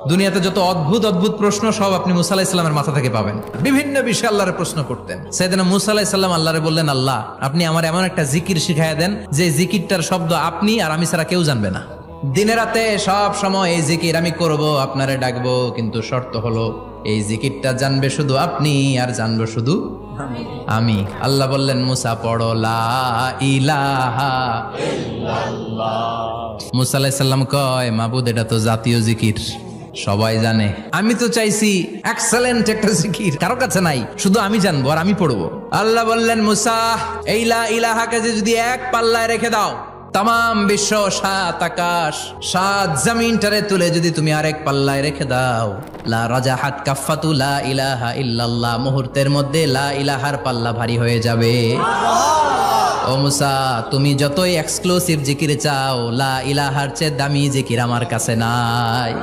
দুনিয়াতে যত অদ্ভুত অদ্ভুত প্রশ্ন সব আপনি মুসা আলাহিস সাল্লামের মাথা থেকে পাবেন। বিভিন্ন বিষয়ে আল্লাহরে প্রশ্ন করতেন। সাইয়েদনা মুসা আলাহিস সাল্লাম আল্লাহরে বললেন, আল্লাহ আপনি আমার এমন একটা জিকির শিখাইয়া দেন যে জিকিরটার শব্দ আপনি আর আমি ছাড়া কেউ জানবে না। দিনে রাতে সব সময় এই জিকির আমি করব, আপনারে ডাকবো, কিন্তু শর্ত হলো এই জিকিরটা জানবে শুধু আপনি আর জানবো শুধু আমি। আল্লাহ বললেন, মুসা পড়ো লা ইলাহা ইল্লাল্লাহ। মুসা আলাইহিস সালাম কয়, মাবুদ এটা তো জাতীয় জিকির, সবাই জানে। আমি তো চাইছি এক্সেলেন্ট একটা জিকির, কারো কাছে নাই, শুধু আমি জানবো আর আমি পড়বো। আল্লাহ বললেন, মুসা এই লা ইলাহাকে যদি এক পাল্লায় রেখে দাও, তাম বিশ্ব, 7 আকাশ 7 জমিনটারে তুলে যদি তুমি আরেক পাল্লায় রেখে দাও, লা রাজাহাত কাফাতু লা ইলাহা ইল্লাল্লাহ, মুহূর্তের মধ্যে লা ইলাহার পাল্লা ভারী হয়ে যাবে। ও মুসা, তুমি যতই এক্সক্লুসিভ জিকির চাও, লা ইলাহার চেয়ে দামি জিকির আমার কাছে নাই।